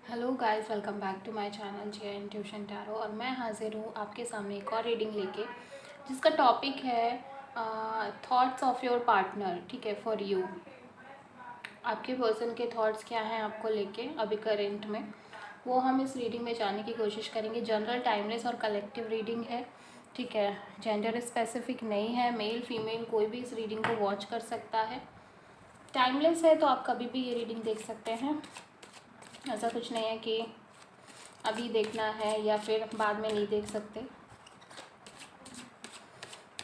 Hello guys, welcome back to my channel J N tuition tarot. और मैं हाजिर हूँ आपके सामने एक और रीडिंग लेके, जिसका टॉपिक है थॉट्स ऑफ योर पार्टनर। ठीक है, फॉर यू। आपके पर्सन के थॉट्स क्या हैं आपको लेके अभी करेंट में, वो हम इस रीडिंग में जानने की कोशिश करेंगे। जनरल, टाइमलेस और कलेक्टिव रीडिंग है। ठीक है, जेंडर स्पेसिफिक नहीं है। मेल फीमेल कोई भी इस रीडिंग को वॉच कर सकता है। टाइमलेस है तो आप कभी भी ये रीडिंग देख सकते हैं। ऐसा कुछ नहीं है कि अभी देखना है या फिर बाद में नहीं देख सकते।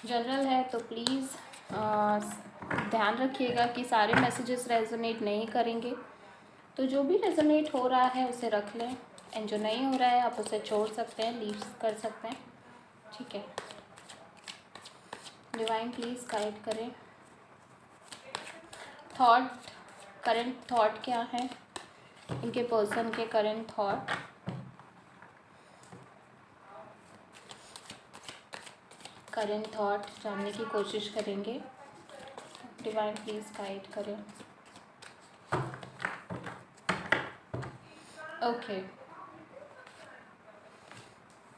जनरल है तो प्लीज़ ध्यान रखिएगा कि सारे मैसेजेस रेजोनेट नहीं करेंगे। तो जो भी रेजोनेट हो रहा है उसे रख लें, एंड जो नहीं हो रहा है आप उसे छोड़ सकते हैं, लीव कर सकते हैं। ठीक है, डिवाइन प्लीज़ गाइड करें। थॉट, करंट थॉट क्या है इनके पर्सन के, करंट थॉट। करंट थॉट जानने की कोशिश करेंगे। डिवाइन प्लीज़ गाइड करें। Okay,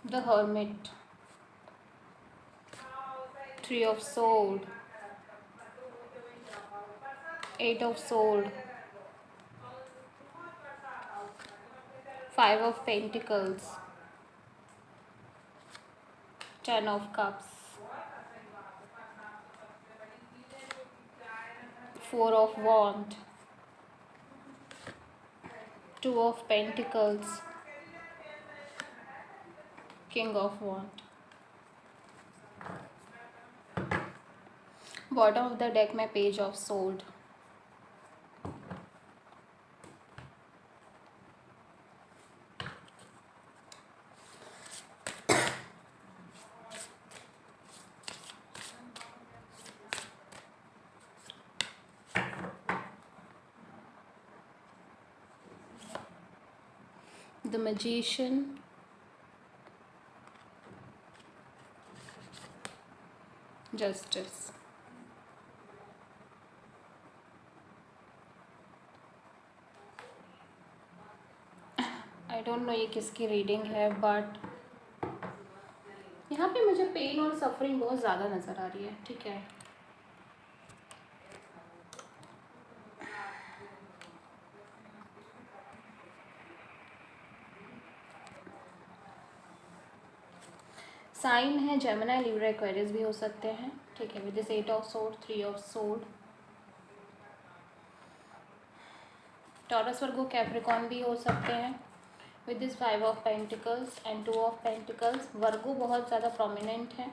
the hermit, three of swords, eight of swords, five of pentacles, ten of cups, four of wand, two of pentacles, king of wand. Bottom of the deck में page of swords. The magician, justice. I don't know ये किसकी reading है, but यहाँ पे मुझे pen और suffering बहुत ज़्यादा नज़र आ रही है। ठीक है, साइन है जेमिनी, लिब्रा, एक्वेरियस भी हो सकते हैं। ठीक है, with this eight of sword, three of sword, Taurus, Virgo, Capricorn भी हो सकते हैं। With this five of pentacles and two of pentacles, Virgo बहुत ज़्यादा प्रोमिनेंट है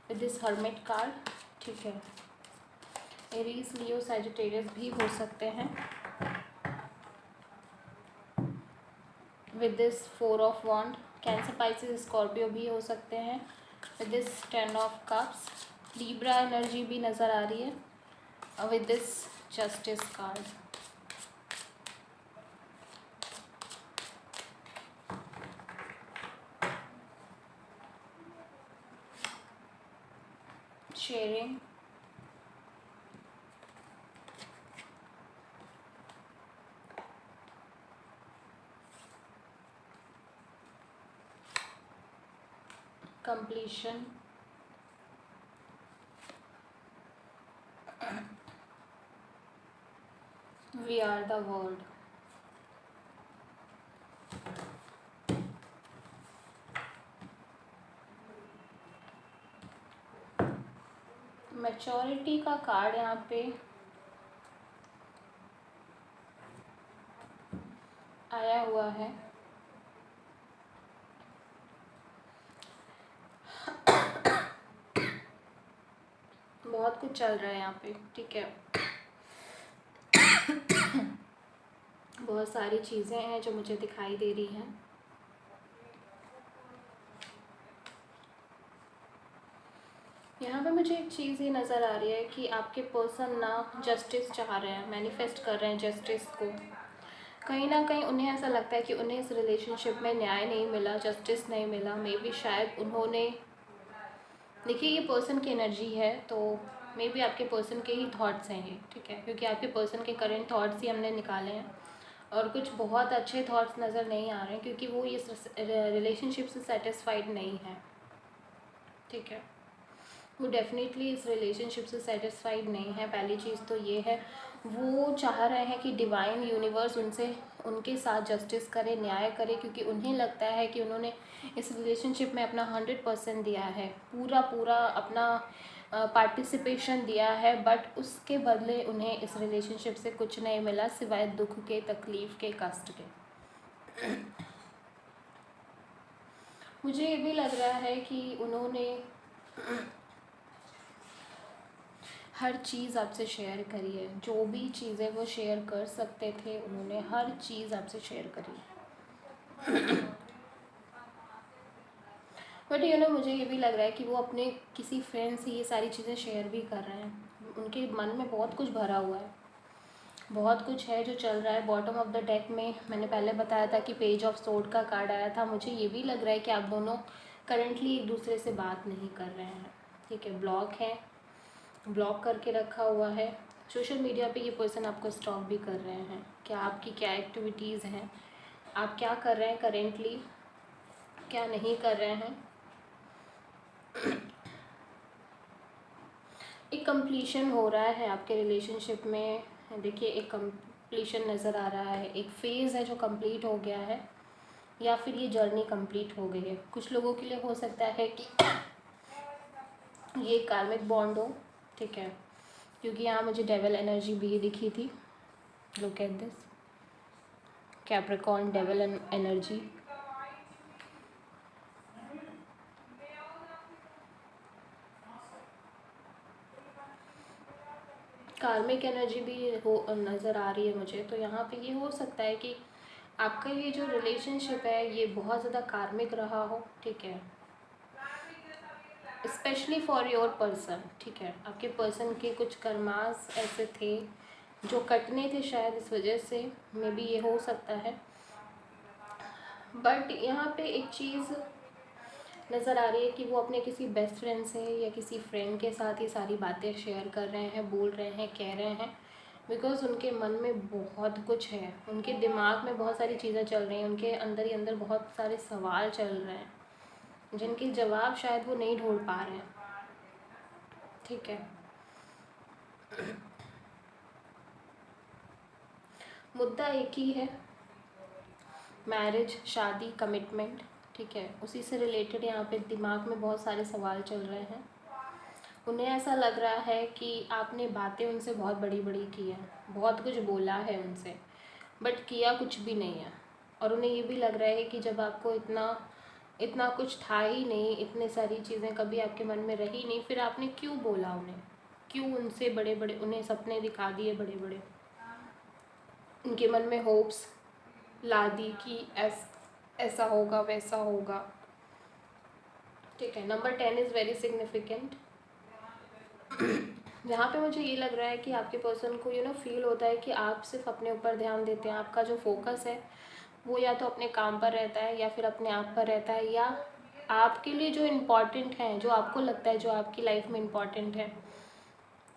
विद दिस हर्मिट कार्ड। ठीक है, एरीज, लियो, सैजिटेरियस भी हो सकते हैं with this four of wand. Cancer, pisces, scorpio भी हो सकते हैं with this ten of cups. Libra energy भी नज़र आ रही है with this justice card. Sharing, completion, we are the world, maturity का कार्ड यहाँ पे आया हुआ है। बहुत कुछ चल रहा है यहाँ पे। ठीक है, बहुत सारी चीज़ें हैं जो मुझे दिखाई दे रही हैं। यहाँ पे मुझे एक चीज़ ये नज़र आ रही है कि आपके पर्सन ना जस्टिस चाह रहे हैं, मैनिफेस्ट कर रहे हैं जस्टिस को। कहीं ना कहीं उन्हें ऐसा लगता है कि उन्हें इस रिलेशनशिप में न्याय नहीं मिला, जस्टिस नहीं मिला। मे बी शायद उन्होंने, देखिए ये पर्सन की एनर्जी है तो मे बी आपके पर्सन के ही थॉट्स हैं ये। ठीक है, क्योंकि आपके पर्सन के करेंट थॉट्स ही हमने निकाले हैं। और कुछ बहुत अच्छे थॉट्स नज़र नहीं आ रहे हैं, क्योंकि वो इस रिलेशनशिप से सेटिस्फाइड नहीं है, ठीक है। वो डेफिनेटली इस रिलेशनशिप से सेटिस्फाइड नहीं है। पहली चीज़ तो ये है, वो चाह रहे हैं कि डिवाइन यूनिवर्स उनके साथ जस्टिस करे, न्याय करे, क्योंकि उन्हें लगता है कि उन्होंने इस रिलेशनशिप में अपना 100% दिया है, पूरा पूरा अपना पार्टिसिपेशन दिया है, बट उसके बदले उन्हें इस रिलेशनशिप से कुछ नहीं मिला सिवाय दुख के, तकलीफ़ के, कष्ट के। मुझे ये भी लग रहा है कि उन्होंने हर चीज़ आपसे शेयर करी है, जो भी चीज़ें वो शेयर कर सकते थे उन्होंने हर चीज़ आपसे शेयर करी। बट मुझे ये भी लग रहा है कि वो अपने किसी फ्रेंड से ये सारी चीज़ें शेयर भी कर रहे हैं। उनके मन में बहुत कुछ भरा हुआ है, बहुत कुछ है जो चल रहा है। बॉटम ऑफ द डेक में मैंने पहले बताया था कि पेज ऑफ सोर्ड का कार्ड आया था। मुझे ये भी लग रहा है कि आप दोनों करंटली एक दूसरे से बात नहीं कर रहे हैं, ठीक है। ब्लॉक करके रखा हुआ है। सोशल मीडिया पे ये पर्सन आपको स्टॉक भी कर रहे हैं। क्या आपकी क्या एक्टिविटीज़ हैं, आप क्या कर रहे हैं करेंटली, क्या नहीं कर रहे हैं। एक कंप्लीशन हो रहा है आपके रिलेशनशिप में। देखिए, एक कंप्लीशन नज़र आ रहा है, एक फेज़ है जो कंप्लीट हो गया है, या फिर ये जर्नी कंप्लीट हो गई है। कुछ लोगों के लिए हो सकता है कि ये कार्मिक बॉन्ड हो, ठीक है, क्योंकि यहाँ मुझे डेविल एनर्जी भी दिखी थी। Look at this, Capricorn devil energy. कार्मिक एनर्जी भी हो नज़र आ रही है मुझे। तो यहाँ पे ये हो सकता है कि आपका ये जो रिलेशनशिप है ये बहुत ज़्यादा कार्मिक रहा हो, ठीक है, स्पेशली फॉर योर पर्सन, ठीक है। आपके पर्सन के कुछ कर्मास ऐसे थे जो कटने थे, शायद इस वजह से मे बी ये हो सकता है। बट यहाँ पे एक चीज़ नज़र आ रही है कि वो अपने किसी बेस्ट फ्रेंड से या किसी फ्रेंड के साथ ही सारी बातें शेयर कर रहे हैं, बोल रहे हैं, कह रहे हैं, बिकॉज़ उनके मन में बहुत कुछ है, उनके दिमाग में बहुत सारी चीज़ें चल रही हैं, उनके अंदर ही अंदर बहुत सारे सवाल चल रहे हैं जिनके जवाब शायद वो नहीं ढूंढ पा रहे हैं, ठीक है। मुद्दा एक ही है, मैरिज, शादी, कमिटमेंट, ठीक है। उसी से रिलेटेड यहाँ पे दिमाग में बहुत सारे सवाल चल रहे हैं। उन्हें ऐसा लग रहा है कि आपने बातें उनसे बहुत बड़ी बड़ी की हैं, बहुत कुछ बोला है उनसे, बट किया कुछ भी नहीं है। और उन्हें ये भी लग रहा है कि जब आपको इतना इतना कुछ था ही नहीं, इतने सारी चीज़ें कभी आपके मन में रही नहीं, फिर आपने क्यों बोला उन्हें, क्यों उनसे बड़े बड़े उन्हें सपने दिखा दिए बड़े बड़े, उनके मन में होप्स ला दी कि ऐसा होगा, वैसा होगा, ठीक है। Number 10 is very significant. यहाँ पे मुझे ये लग रहा है कि आपके पर्सन को फील होता है कि आप सिर्फ अपने ऊपर ध्यान देते हैं। आपका जो फोकस है वो या तो अपने काम पर रहता है या फिर अपने आप पर रहता है, या आपके लिए जो इम्पॉर्टेंट हैं, जो आपको लगता है जो आपकी लाइफ में इम्पॉर्टेंट है,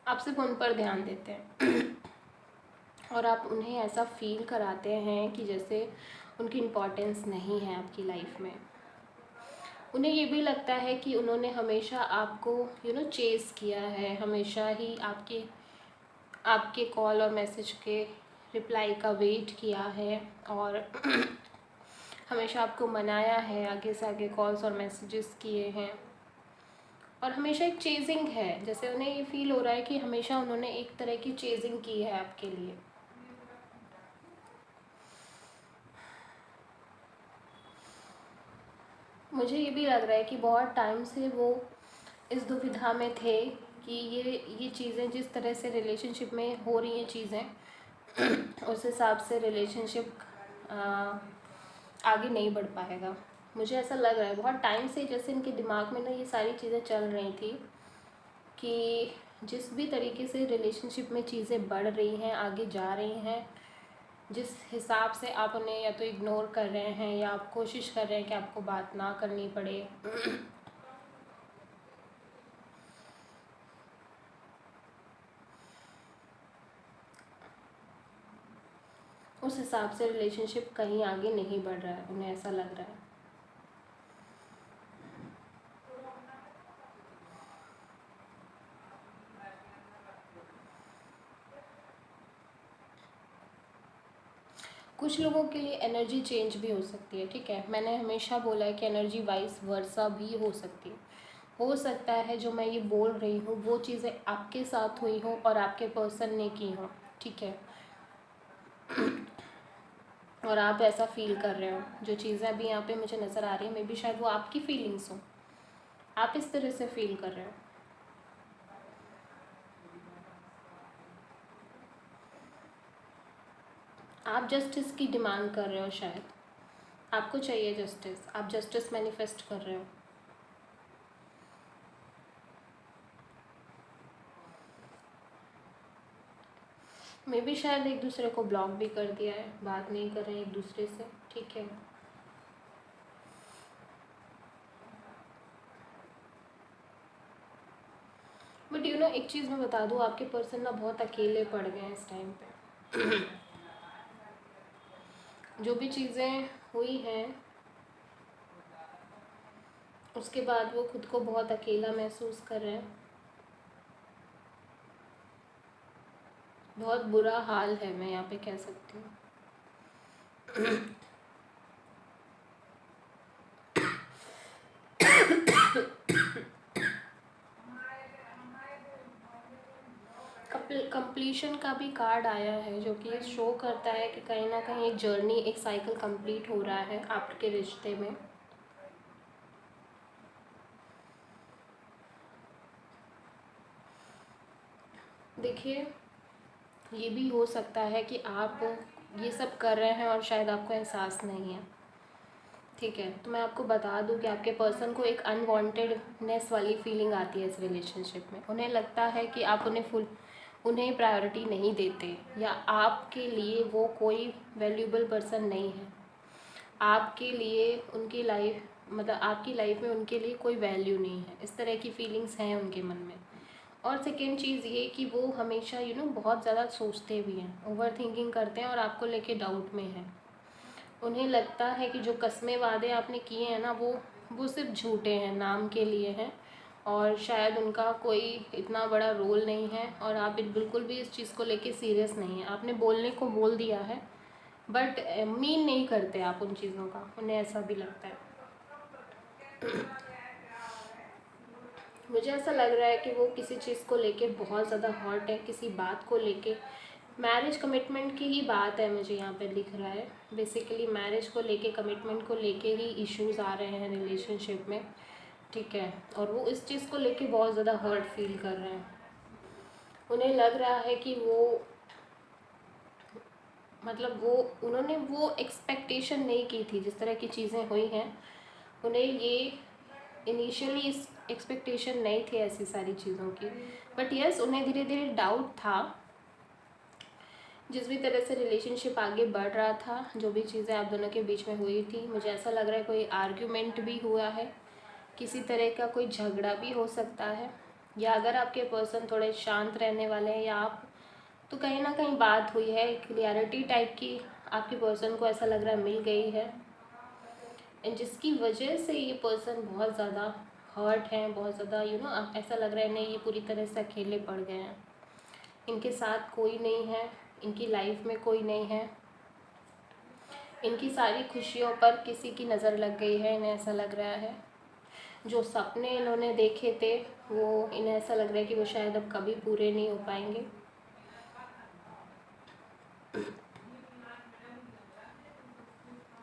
आप सिर्फ उन पर ध्यान देते हैं। और आप उन्हें ऐसा फील कराते हैं कि जैसे उनकी इम्पोर्टेंस नहीं है आपकी लाइफ में। उन्हें ये भी लगता है कि उन्होंने हमेशा आपको चेज़ किया है, हमेशा ही आपके कॉल और मैसेज के रिप्लाई का वेट किया है, और हमेशा आपको मनाया है, आगे से आगे कॉल्स और मैसेजेस किए हैं, और हमेशा एक चेजिंग है। जैसे उन्हें ये फील हो रहा है कि हमेशा उन्होंने एक तरह की चेजिंग की है आपके लिए। मुझे ये भी लग रहा है कि बहुत टाइम से वो इस दुविधा में थे कि ये चीज़ें जिस तरह से रिलेशनशिप में हो रही हैं चीज़ें उस हिसाब से रिलेशनशिप आगे नहीं बढ़ पाएगा। मुझे ऐसा लग रहा है बहुत टाइम से, जैसे इनके दिमाग में ना ये सारी चीज़ें चल रही थी कि जिस भी तरीके से रिलेशनशिप में चीज़ें बढ़ रही हैं, आगे जा रही हैं, जिस हिसाब से आप उन्हें या तो इग्नोर कर रहे हैं या आप कोशिश कर रहे हैं कि आपको बात ना करनी पड़े, उस हिसाब से रिलेशनशिप कहीं आगे नहीं बढ़ रहा है, उन्हें ऐसा लग रहा है। कुछ लोगों के लिए एनर्जी चेंज भी हो सकती है, ठीक है। मैंने हमेशा बोला है कि एनर्जी वाइस वर्सा भी हो सकती है। हो सकता है जो मैं ये बोल रही हूँ वो चीज़ें आपके साथ हुई हो और आपके पर्सन ने की हो, ठीक है, और आप ऐसा फील कर रहे हो। जो चीज़ें अभी यहाँ पे मुझे नज़र आ रही है, मे बी शायद वो आपकी फीलिंग्स हो, आप इस तरह से फील कर रहे हो। आप जस्टिस की डिमांड कर रहे हो, शायद आपको चाहिए जस्टिस, आप जस्टिस मैनिफेस्ट कर रहे हो। मे बी शायद एक दूसरे को ब्लॉक भी कर दिया है, बात नहीं कर रहे हैं एक दूसरे से, ठीक है। बट यू नो एक चीज़ मैं बता दूँ, आपके पर्सन ना बहुत अकेले पड़ गए हैं इस टाइम पे। जो भी चीज़ें हुई हैं उसके बाद वो खुद को बहुत अकेला महसूस कर रहे हैं। बहुत बुरा हाल है, मैं यहाँ पे कह सकती हूँ। कंप्लीशन का भी कार्ड आया है, जो कि शो करता है कि कहीं ना कहीं एक जर्नी, एक साइकिल कंप्लीट हो रहा है आपके रिश्ते में। देखिए, ये भी हो सकता है कि आप ये सब कर रहे हैं और शायद आपको एहसास नहीं है, ठीक है। तो मैं आपको बता दूं कि आपके पर्सन को एक अनवांटेडनेस वाली फीलिंग आती है इस रिलेशनशिप में। उन्हें लगता है कि आप उन्हें प्रायोरिटी नहीं देते, या आपके लिए वो कोई वैल्यूएबल पर्सन नहीं है। आपके लिए उनकी लाइफ, मतलब आपकी लाइफ में उनके लिए कोई वैल्यू नहीं है, इस तरह की फीलिंग्स हैं उनके मन में। और सेकेंड चीज़ ये कि वो हमेशा बहुत ज़्यादा सोचते भी हैं, ओवर थिंकिंग करते हैं और आपको लेके डाउट में हैं। उन्हें लगता है कि जो कस्में वादे आपने किए हैं ना, वो सिर्फ झूठे हैं, नाम के लिए हैं, और शायद उनका कोई इतना बड़ा रोल नहीं है, और आप बिल्कुल भी इस चीज़ को लेके सीरियस नहीं है। आपने बोलने को बोल दिया है बट मीन नहीं करते आप उन चीज़ों का, उन्हें ऐसा भी लगता है। मुझे ऐसा लग रहा है कि वो किसी चीज़ को लेके बहुत ज़्यादा हर्ट है, किसी बात को लेके। मैरिज कमिटमेंट की ही बात है, मुझे यहाँ पे लिख रहा है। बेसिकली मैरिज को लेके, कमिटमेंट को लेके ही इश्यूज़ आ रहे हैं रिलेशनशिप में, ठीक है। और वो इस चीज़ को लेके बहुत ज़्यादा हर्ट फील कर रहे हैं। उन्हें लग रहा है कि उन्होंने वो एक्सपेक्टेशन नहीं की थी, जिस तरह की चीज़ें हुई हैं उन्हें ये इनिशियली इस एक्सपेक्टेशन नहीं थी ऐसी सारी चीज़ों की। बट यस, उन्हें धीरे धीरे डाउट था। जिस भी तरह से रिलेशनशिप आगे बढ़ रहा था, जो भी चीज़ें आप दोनों के बीच में हुई थी, मुझे ऐसा लग रहा है कोई आर्ग्यूमेंट भी हुआ है, किसी तरह का कोई झगड़ा भी हो सकता है, या अगर आपके पर्सन थोड़े शांत रहने वाले हैं या आप, तो कहीं ना कहीं बात हुई है, क्लियरिटी टाइप की आपके पर्सन को ऐसा लग रहा है मिल गई है, जिसकी वजह से ये पर्सन बहुत ज़्यादा हर्ट हैं, बहुत ज़्यादा ऐसा लग रहा है इन्हें ये पूरी तरह से अकेले पड़ गए हैं। इनके साथ कोई नहीं है, इनकी लाइफ में कोई नहीं है, इनकी सारी खुशियों पर किसी की नज़र लग गई है, इन्हें ऐसा लग रहा है। जो सपने इन्होंने देखे थे वो इन्हें ऐसा लग रहा है कि वो शायद अब कभी पूरे नहीं हो पाएंगे।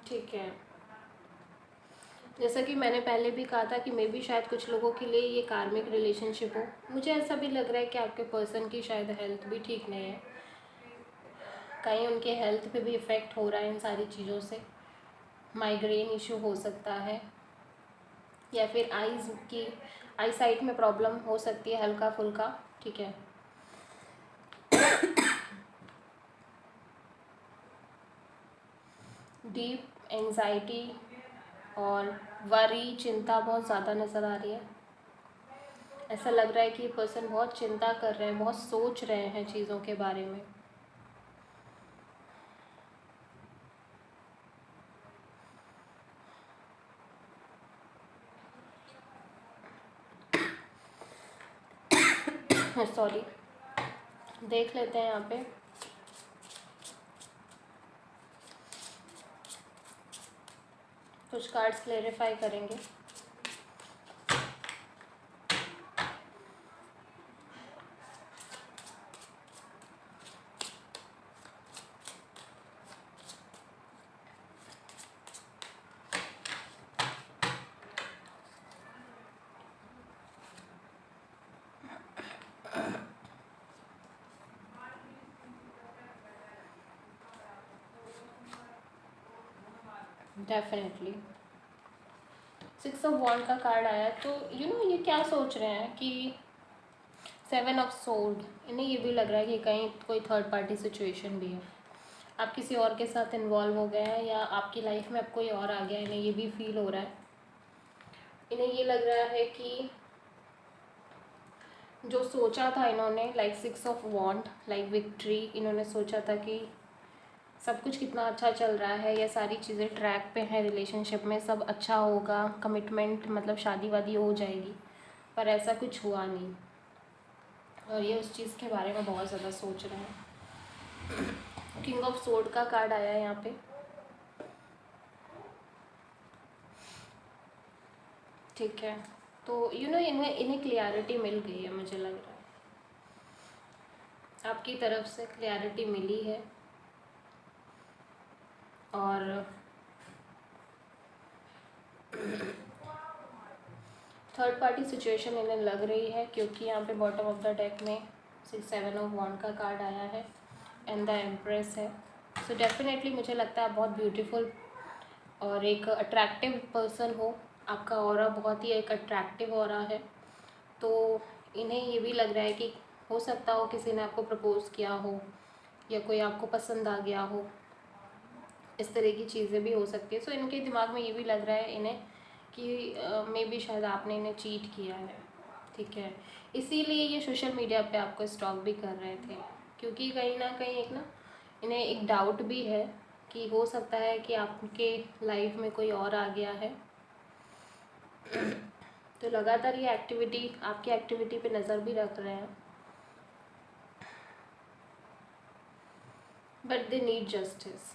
ठीक है, जैसा कि मैंने पहले भी कहा था कि मे बी शायद कुछ लोगों के लिए ये कार्मिक रिलेशनशिप हो। मुझे ऐसा भी लग रहा है कि आपके पर्सन की शायद हेल्थ भी ठीक नहीं है, कहीं उनके हेल्थ पे भी इफ़ेक्ट हो रहा है इन सारी चीज़ों से। माइग्रेन इशू हो सकता है, या फिर आई साइट में प्रॉब्लम हो सकती है हल्का फुल्का, ठीक है। डीप एंजाइटी और वरी, चिंता बहुत ज़्यादा नज़र आ रही है। ऐसा लग रहा है कि ये पर्सन बहुत चिंता कर रहे हैं, बहुत सोच रहे हैं चीज़ों के बारे में। सॉरी, देख लेते हैं यहाँ पे। कुछ कार्ड्स क्लेरिफाई करेंगे। डेफिनेटली 6 ऑफ वॉन्ड का कार्ड आया, तो ये क्या सोच रहे हैं कि 7 ऑफ सोर्ड, इन्हें ये भी लग रहा है कि कहीं कोई थर्ड पार्टी सिचुएशन भी है, आप किसी और के साथ इन्वॉल्व हो गए हैं या आपकी लाइफ में अब कोई और आ गया, इन्हें ये भी फील हो रहा है। इन्हें ये लग रहा है कि जो सोचा था इन्होंने, like 6 of wand, like victory, इन्होंने सोचा था कि सब कुछ कितना अच्छा चल रहा है, ये सारी चीज़ें ट्रैक पे हैं, रिलेशनशिप में सब अच्छा होगा, कमिटमेंट मतलब शादी वादी हो जाएगी, पर ऐसा कुछ हुआ नहीं और ये उस चीज़ के बारे में बहुत ज़्यादा सोच रहे हैं। किंग ऑफ सोर्ड का कार्ड आया है यहाँ पे, ठीक है। तो इन्हें क्लियरिटी मिल गई है, मुझे लग रहा है आपकी तरफ से क्लियरिटी मिली है और थर्ड पार्टी सिचुएशन इन्हें लग रही है, क्योंकि यहाँ पे बॉटम ऑफ द डेक में 7 ऑफ वॉन्ड का कार्ड आया है एंड द एम्प्रेस है। सो डेफिनेटली मुझे लगता है आप बहुत ब्यूटीफुल और एक अट्रैक्टिव पर्सन हो, आपका ऑरा बहुत ही एक अट्रैक्टिव ऑरा है। तो इन्हें ये भी लग रहा है कि हो सकता हो किसी ने आपको प्रपोज़ किया हो या कोई आपको पसंद आ गया हो, इस तरह की चीज़ें भी हो सकती है। सो इनके दिमाग में ये भी लग रहा है इन्हें कि मे बी शायद आपने इन्हें चीट किया है, ठीक है, इसीलिए ये सोशल मीडिया पे आपको स्टॉक भी कर रहे थे, क्योंकि कहीं ना कहीं इन्हें एक डाउट भी है कि हो सकता है कि आपके लाइफ में कोई और आ गया है। तो लगातार ये एक्टिविटी, आपकी एक्टिविटी पे नज़र भी रख रहे हैं, but they need justice,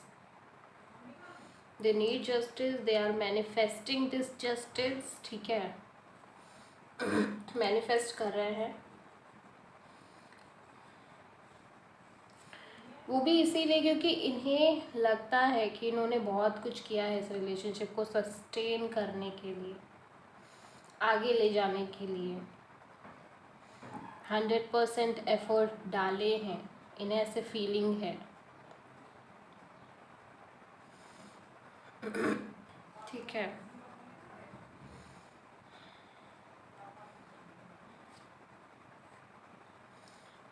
they need justice, they are manifesting this justice, ठीक है, मैनिफेस्ट कर रहे हैं। वो भी इसीलिए क्योंकि इन्हें लगता है कि इन्होंने बहुत कुछ किया है इस रिलेशनशिप को सस्टेन करने के लिए, आगे ले जाने के लिए 100% एफर्ट डाले हैं, इन्हें ऐसे फीलिंग है, ठीक है।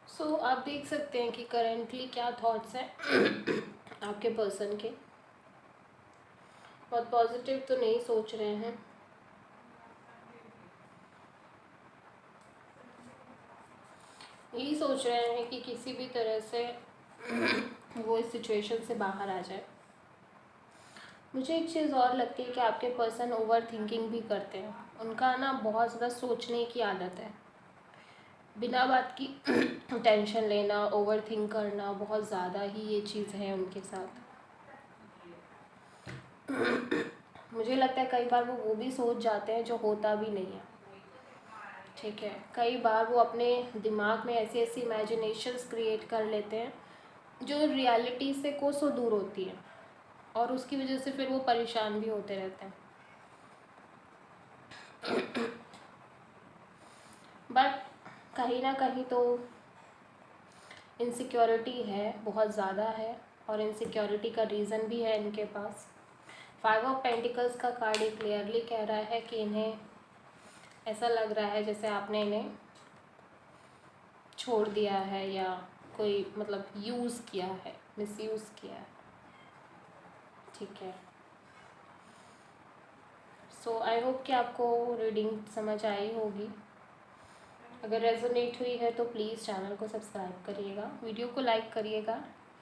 सो आप देख सकते हैं कि करेंटली क्या थॉट्स हैं आपके पर्सन के, बहुत पॉजिटिव तो नहीं सोच रहे हैं, यही सोच रहे हैं कि किसी भी तरह से वो इस सिचुएशन से बाहर आ जाए। मुझे एक चीज़ और लगती है कि आपके पर्सन ओवर थिंकिंग भी करते हैं, उनका ना बहुत ज़्यादा सोचने की आदत है, बिना बात की टेंशन लेना, ओवर थिंक करना, बहुत ज़्यादा ही ये चीज़ है उनके साथ। मुझे लगता है कई बार वो भी सोच जाते हैं जो होता भी नहीं है, ठीक है, कई बार वो अपने दिमाग में ऐसी ऐसी इमेजिनेशंस क्रिएट कर लेते हैं जो रियलिटी से कोसों दूर होती है और उसकी वजह से फिर वो परेशान भी होते रहते हैं। बट कहीं ना कहीं तो इनसिक्योरिटी है, बहुत ज़्यादा है, और इनसिक्योरिटी का रीज़न भी है इनके पास। 5 ऑफ पेंटिकल्स का कार्ड ये क्लियरली कह रहा है कि इन्हें ऐसा लग रहा है जैसे आपने इन्हें छोड़ दिया है या कोई मतलब यूज़ किया है, मिसयूज़ किया है, ठीक है। सो आई होप कि आपको रीडिंग समझ आई होगी। अगर रेजोनेट हुई है तो प्लीज़ चैनल को सब्सक्राइब करिएगा, वीडियो को लाइक करिएगा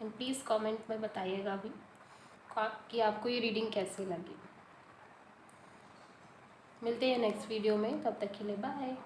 एंड प्लीज़ कमेंट में बताइएगा भी कि आपको ये रीडिंग कैसी लगी। मिलते हैं नेक्स्ट वीडियो में, तब तक के लिए बाय।